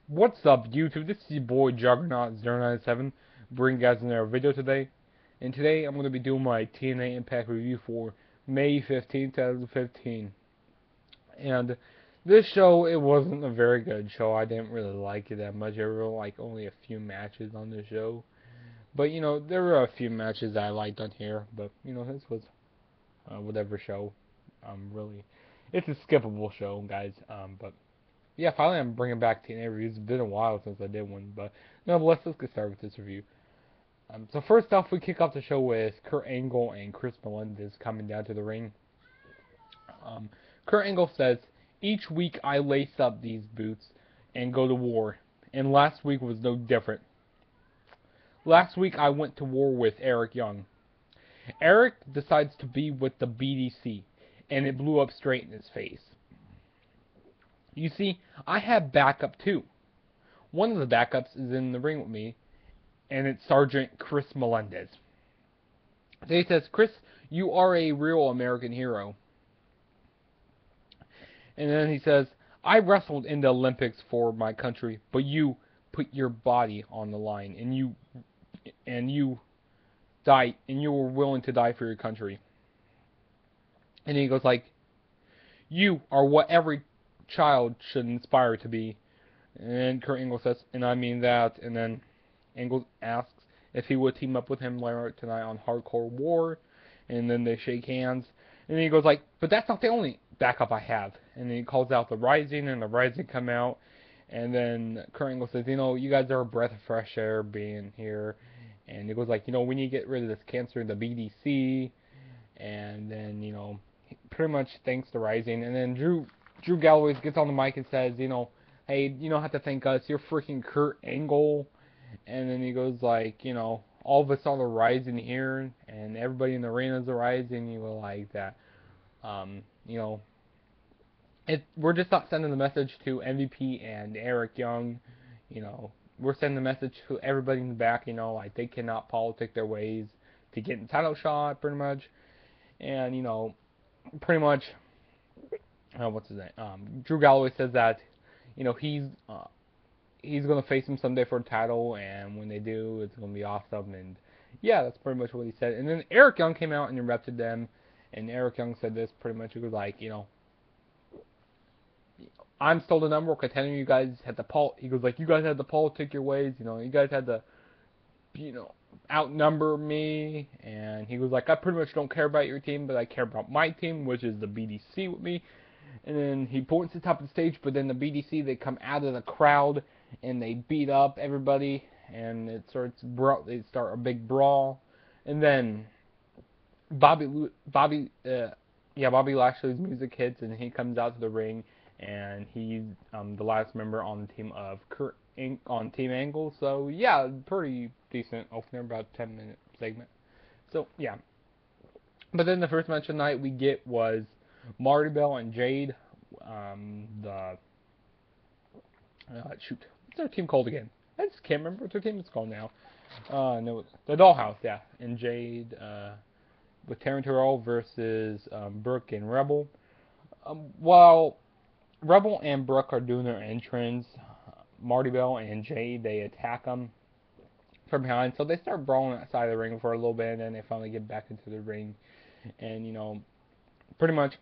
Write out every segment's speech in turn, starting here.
What's up, YouTube? This is your boy Juggernaut097 bringing you guys another video today. And today I'm going to be doing my TNA Impact review for May 15th, 2015. And this show, it wasn't a very good show. I didn't really like it that much. There were like only a few matches on the show. But, you know, there were a few matches that I liked on here. But, you know, this was whatever show. Really, it's a skippable show, guys. But yeah, finally I'm bringing back TNA reviews. It's been a while since I did one, but nonetheless, let's get started with this review. So first off, we kick off the show with Kurt Angle and Chris Melendez coming down to the ring. Kurt Angle says, "Each week I lace up these boots and go to war, and last week was no different. Last week I went to war with Eric Young. Eric decides to be with the BDC, and it blew up straight in his face. You see, I have backup too. One of the backups is in the ring with me, and it's Sergeant Chris Melendez. So he says, 'Chris, you are a real American hero.' And then he says, 'I wrestled in the Olympics for my country, but you put your body on the line, and you died, and you were willing to die for your country.' And he goes like, 'You are what every child should inspire to be.' And Kurt Angle says, 'And I mean that.' And then Angle asks if he would team up with him later tonight on Hardcore War. And then they shake hands. And then he goes like, 'But that's not the only backup I have.' And then he calls out the Rising, and the Rising come out. And then Kurt Angle says, 'You know, you guys are a breath of fresh air being here.' And he goes like, 'You know, we need to get rid of this cancer in the BDC.' And then, you know, he pretty much thanks the Rising. And then Drew Galloway gets on the mic and says, 'You know, hey, you don't have to thank us. You're freaking Kurt Angle.' And then he goes like, 'You know, all of us are the Rising here, and everybody in the arena is the Rising.' You go like that. You know, we're just not sending the message to MVP and Eric Young. You know, we're sending the message to everybody in the back. You know, like they cannot politic their ways to get the title shot, pretty much. And you know, pretty much, what's his name? Drew Galloway says that, you know, he's gonna face him someday for a title, and when they do, it's gonna be awesome. And yeah, that's pretty much what he said. And then Eric Young came out and interrupted them, and Eric Young said this pretty much. He was like, you know, 'I'm still the number one contender. You guys had to He goes like, you guys had to politic your ways. You know, you guys had to, you know, outnumber me.' And he was like, 'I pretty much don't care about your team, but I care about my team, which is the BDC with me.' And then he points to the top of the stage, but then the BDC, they come out of the crowd and they beat up everybody, and they start a big brawl. And then Bobby Lashley's music hits, and he comes out to the ring, and he's the last member on the team of on Team Angle. So yeah, pretty decent opener, about a 10-minute segment. So yeah. But then the first match of the night we get was Marty Bell and Jade. Shoot, what's their team called again? I just can't remember what their team is called now. No, the Dollhouse, yeah. And Jade with Taryn Terrell versus Brooke and Rebel. While Rebel and Brooke are doing their entrance, Marty Bell and Jade, they attack them from behind. So they start brawling outside of the ring for a little bit, and then they finally get back into the ring. And, you know, pretty much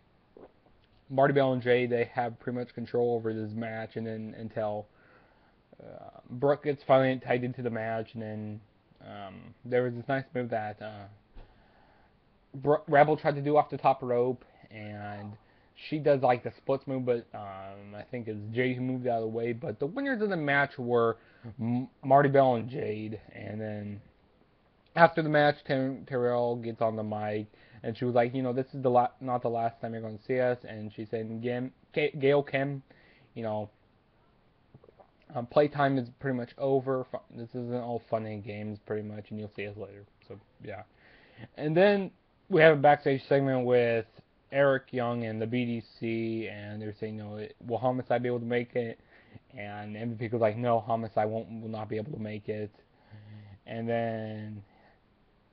Marty Bell and Jay, they have pretty much control over this match, and then until Brooke gets finally tied into the match, and then there was this nice move that Rebel tried to do off the top rope, and she does like the splits move, but I think it's Jade who moved out of the way. But the winners of the match were Marty Bell and Jade. And then after the match, Taryn Terrell gets on the mic, and she was like, you know, this is not the last time you're going to see us. And she said, Gail Kim, you know, playtime is pretty much over. This isn't all fun and games, pretty much, and you'll see us later. So, yeah. And then we have a backstage segment with Eric Young and the BDC, and they're saying, you know, will Homicide be able to make it? And MVP goes like, no, Homicide will not be able to make it. And then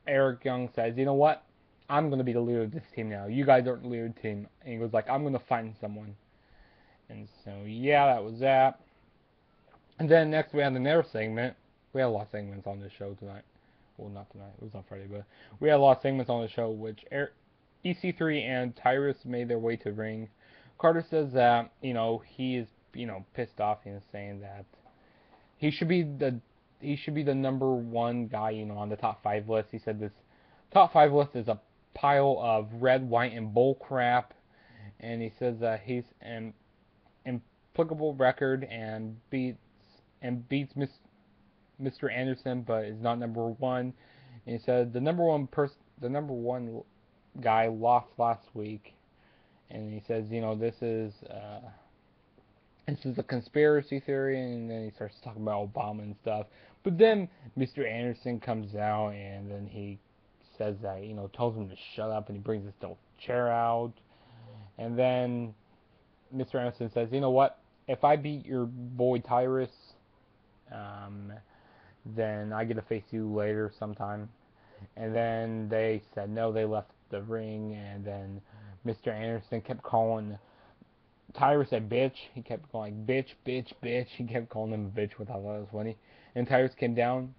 Eric Young says, you know what? I'm going to be the leader of this team now. You guys aren't the leader of the team. And he goes like, I'm going to find someone. And so, yeah, that was that. And then next we had another segment. We had a lot of segments on this show tonight. Well, not tonight. It was on Friday, but we had a lot of segments on the show, which EC3 and Tyrus made their way to the ring. Carter says that he is pissed off and saying that he should be the number one guy on the top 5 list. He said this top 5 list is a pile of red, white, and bull crap, and he says that he's an impeccable record and beats Mr. Anderson, but is not number one. And he said the number one guy lost last week, and he says this is a conspiracy theory, and then he starts talking about Obama and stuff. But then Mr. Anderson comes out, and then he says that tells him to shut up, and he brings his little chair out, and then Mr. Anderson says, you know what? If I beat your boy Tyrus, then I get to face you later sometime. And then they said no, they left the ring, and then Mr. Anderson kept calling Tyrus a bitch. He kept going bitch, bitch, bitch. He kept calling him a bitch, which I thought was funny. And Tyrus came down,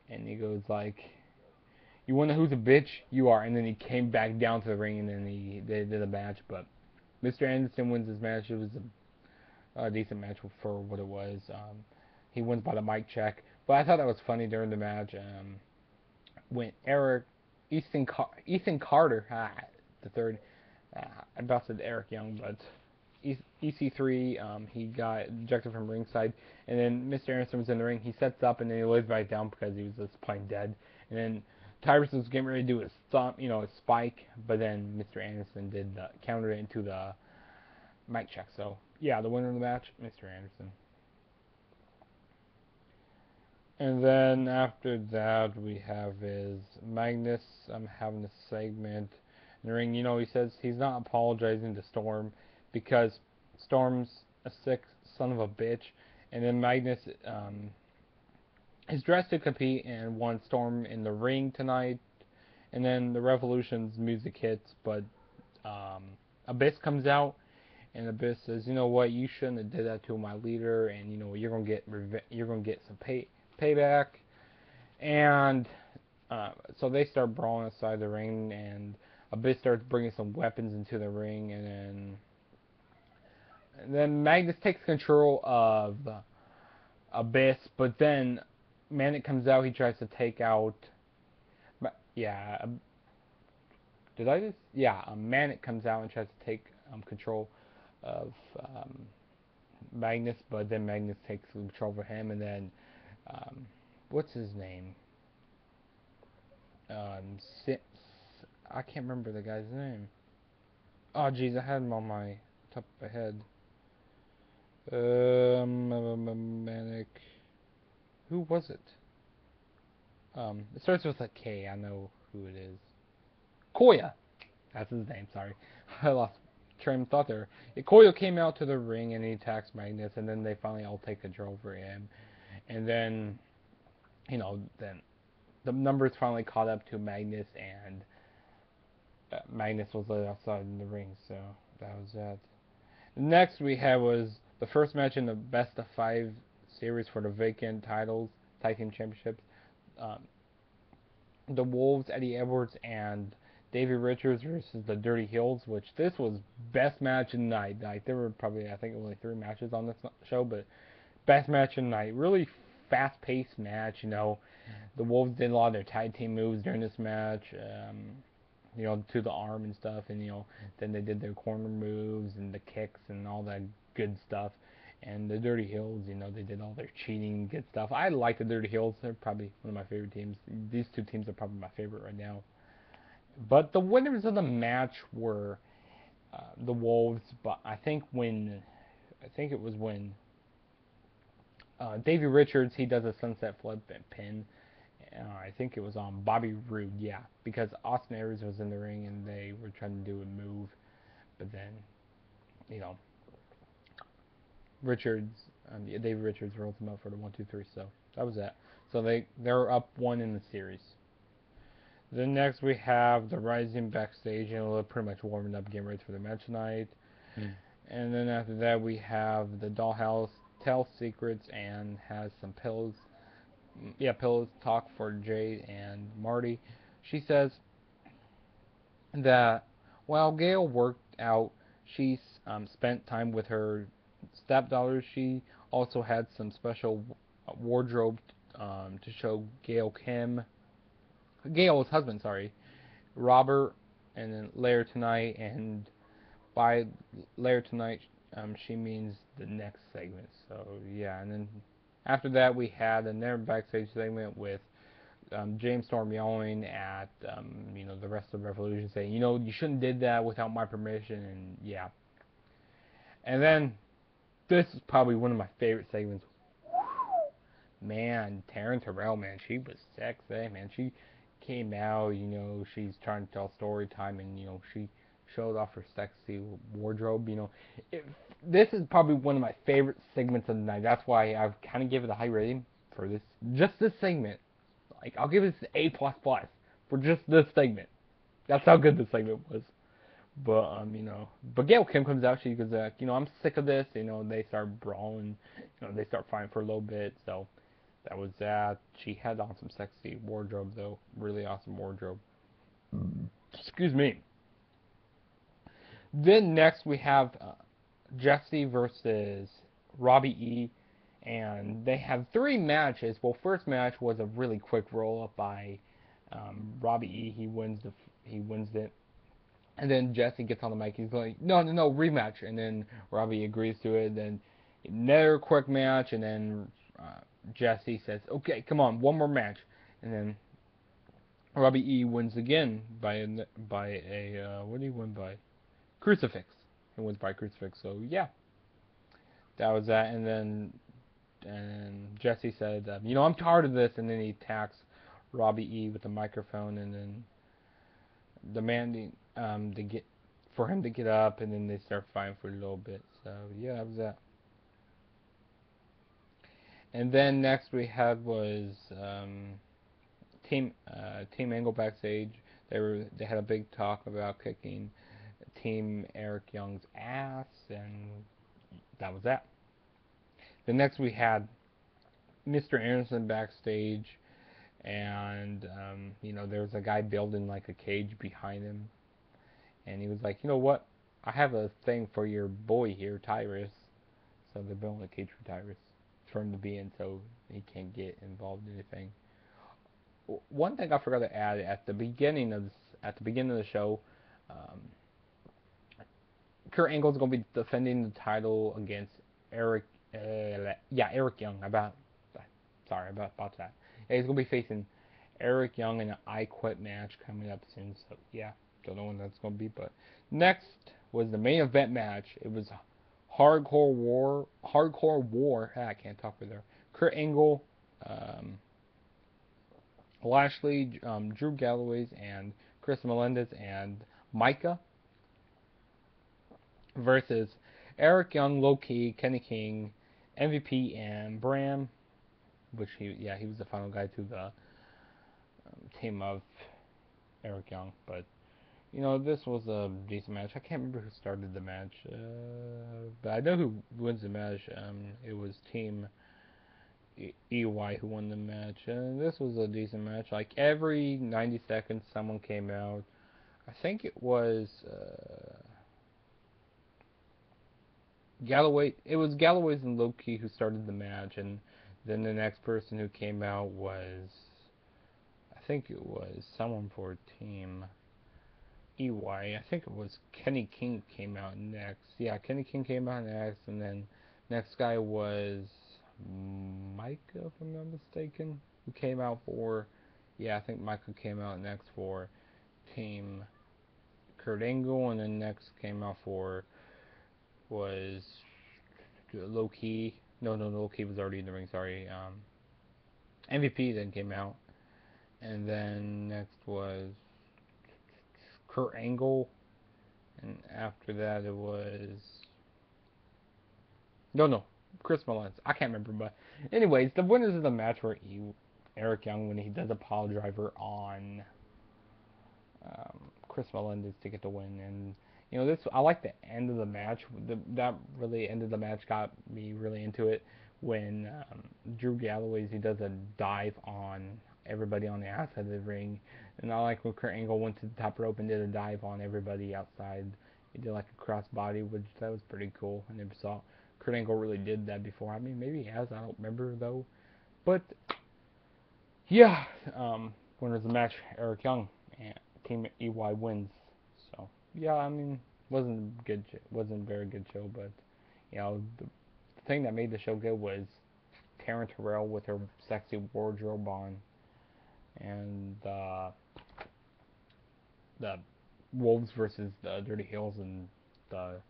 and he goes like, you wanna know who's a bitch? You are. And then he came back down to the ring, and then they did a match. But Mr. Anderson wins this match. It was a decent match for what it was. He wins by the mic check. But I thought that was funny during the match. When Ethan Carter, the third, I about said Eric Young, but EC3, he got ejected from ringside, and then Mr. Anderson was in the ring. He sets up, and then he lays back down because he was just plain dead. And then Tyrus was getting ready to do his thump, his spike, but then Mr. Anderson did counter it into the mic check. So yeah, the winner of the match, Mr. Anderson. And then after that, we have is Magnus. I'm having a segment in the ring. He says he's not apologizing to Storm because Storm's a sick son of a bitch. And then Magnus is dressed to compete and wants Storm in the ring tonight. And then the Revolution's music hits, but Abyss comes out, and Abyss says, you know what, you shouldn't have did that to my leader, and you're gonna get some payback. And so they start brawling outside the ring, and Abyss starts bringing some weapons into the ring, and then Magnus takes control of Abyss, but then Manic comes out. He tries to take out. Manic comes out and tries to take control of Magnus, but then Magnus takes control over him, and then what's his name? I can't remember the guy's name. Oh jeez, I had him on my top of my head. Manic. Who was it? It starts with a K. I know who it is. Koya. That's his name. Sorry, I lost train of thought there. Koya came out to the ring and he attacks Magnus, and then they finally all take control over him. And then, then the numbers finally caught up to Magnus, and Magnus was let outside in the ring. So that was that. Next we had was the first match in the best of 5 series for the vacant titles, tag team championships. The Wolves, Eddie Edwards, and Davey Richards versus the Dirty Hills, which this was best match of the night. Like, there were probably, I think, only 3 matches on this show, but best match of the night. Really fast-paced match. The Wolves did a lot of their tag team moves during this match. To the arm and stuff, and then they did their corner moves and the kicks and all that good stuff. And the Dirty Hills, they did all their cheating good stuff. I like the Dirty Hills. They're probably one of my favorite teams. These 2 teams are probably my favorite right now. But the winners of the match were the Wolves. But I think it was when Davey Richards, he does a sunset flip and pin. I think it was on Bobby Roode, yeah, because Austin Aries was in the ring and they were trying to do a move, but then, David Richards rolled them up for the 1-2-3, so that was that. So they're up 1 in the series. Then next we have the Rising Backstage, they're pretty much warming up, getting ready for the match tonight. And then after that we have the Dollhouse tell secrets and has some pillows. Yeah, pillows talk for Jay and Marty. She says that while Gail worked out, she spent time with her stepdaughter. She also had some special wardrobe to show Gail's husband, sorry, Robert, and then later tonight. And by later tonight, she means the next segment. So yeah, and then after that we had another backstage segment with James Storm yelling at the rest of Revolution, saying, you shouldn't did that without my permission, and yeah. And then this is probably one of my favorite segments. Man, Taryn Terrell, man, she was sexy, man. She came out, she's trying to tell story time, and she showed off her sexy wardrobe. This is probably one of my favorite segments of the night. That's why I've kind of give it a high rating for just this segment. Like, I'll give it an A++ for just this segment. That's how good this segment was. But Gail Kim comes out. She goes, I'm sick of this. They start brawling. They start fighting for a little bit. So that was that. She had on some sexy wardrobe, though. Really awesome wardrobe. Excuse me. Then next we have Jesse versus Robbie E. And they have 3 matches. Well, first match was a really quick roll-up by Robbie E. He wins it. And then Jesse gets on the mic. He's like, no, rematch. And then Robbie agrees to it. Then another quick match. And then Jesse says, okay, come on, one more match. And then Robbie E. wins again by a what did he win by? Crucifix. He wins by crucifix. So yeah, that was that. And then Jesse said, I'm tired of this. And then he attacks Robbie E. with the microphone. And then demanding for him to get up, and then they start fighting for a little bit. So yeah, that was that. And then next we had was Team Angle backstage. They had a big talk about kicking Team Eric Young's ass, and that was that. Then next we had Mr. Anderson backstage, and there was a guy building like a cage behind him. And he was like, you know what? I have a thing for your boy here, Tyrus. So they're building a cage for Tyrus for him to be in, so he can't get involved in anything. One thing I forgot to add at the beginning of the show, Kurt Angle's gonna be defending the title against Eric Young. Sorry about that. Yeah, he's gonna be facing Eric Young in an I Quit match coming up soon. So yeah. Don't know when that's going to be, but next was the main event match. It was Hardcore War. I can't talk with her. Kurt Angle, Lashley, Drew Galloway, and Chris Melendez and Micah versus Eric Young, Low Key, Kenny King, MVP, and Bram. Which he was the final guy to the team of Eric Young, but. This was a decent match. I can't remember who started the match, but I know who wins the match. It was Team EY who won the match. This was a decent match. Like, every 90 seconds, someone came out. I think it was Galloway. It was Galloway's and Low-Key who started the match, and then the next person who came out was, I think it was someone for Team EY. I think it was Kenny King came out next. Yeah, Kenny King came out next, and then next guy was Micah, if I'm not mistaken, who came out for. Yeah, I think Micah came out next for Team Kurt Angle, and then next came out for was Low Key. No, Low Key was already in the ring. Sorry. MVP then came out, and then next was Kurt Angle, and after that it was Chris Mullins. I can't remember, but anyways, the winners of the match were Eric Young when he does a pile driver on Chris Melendez to get the win, and You know, this I like the end of the match. That really end of the match got me really into it when Drew Galloway's he does a dive on everybody on the outside of the ring, and I like when Kurt Angle went to the top rope and did a dive on everybody outside. He did like a cross body, which that was pretty cool. I never saw Kurt Angle really did that before. I mean, maybe he has. I don't remember though. But yeah, winners of the match, Eric Young and Team EY wins. So yeah, I mean, wasn't a very good show, but you know, the thing that made the show good was Taryn Terrell with her sexy wardrobe on, and the Wolves versus the Dirty Hills and the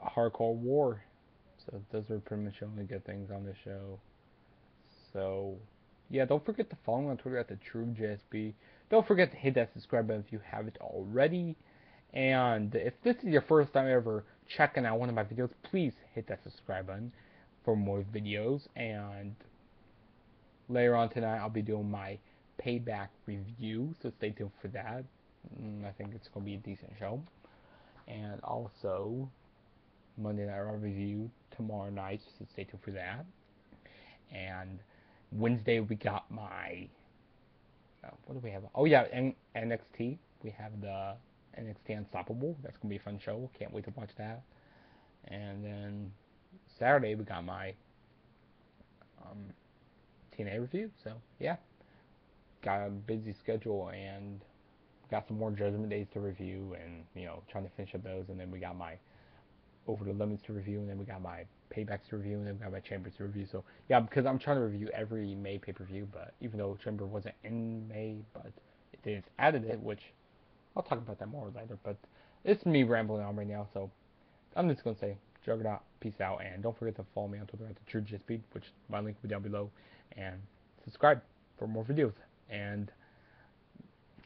Hardcore War. So those are pretty much the only good things on the show. So yeah, don't forget to follow me on Twitter at the True JSB. Don't forget to hit that subscribe button if you haven't already. And if this is your first time ever checking out one of my videos, please hit that subscribe button for more videos. And later on tonight, I'll be doing my Payback review, so stay tuned for that. I think it's going to be a decent show. And also, Monday Night Raw review tomorrow night, so stay tuned for that. And Wednesday, we got my... what do we have? Oh, yeah, NXT. We have the NXT Unstoppable. That's going to be a fun show. Can't wait to watch that. And then Saturday, we got my TNA review. So, yeah. Got a busy schedule and got some more Judgment Days to review and, you know, trying to finish up those. And then we got my Over the Limits to review. And then we got my Paybacks to review. And then we got my Chambers to review. So, yeah, because I'm trying to review every May pay-per-view. But even though Chamber wasn't in May, but they added it, which I'll talk about that more later. But it's me rambling on right now. So, I'm just going to say, Juggernaut, peace out. And don't forget to follow me on Twitter at the True JSP, which my link will be down below. And subscribe for more videos. And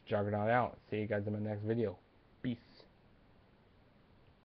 Juggernaut out. See you guys in my next video. Peace.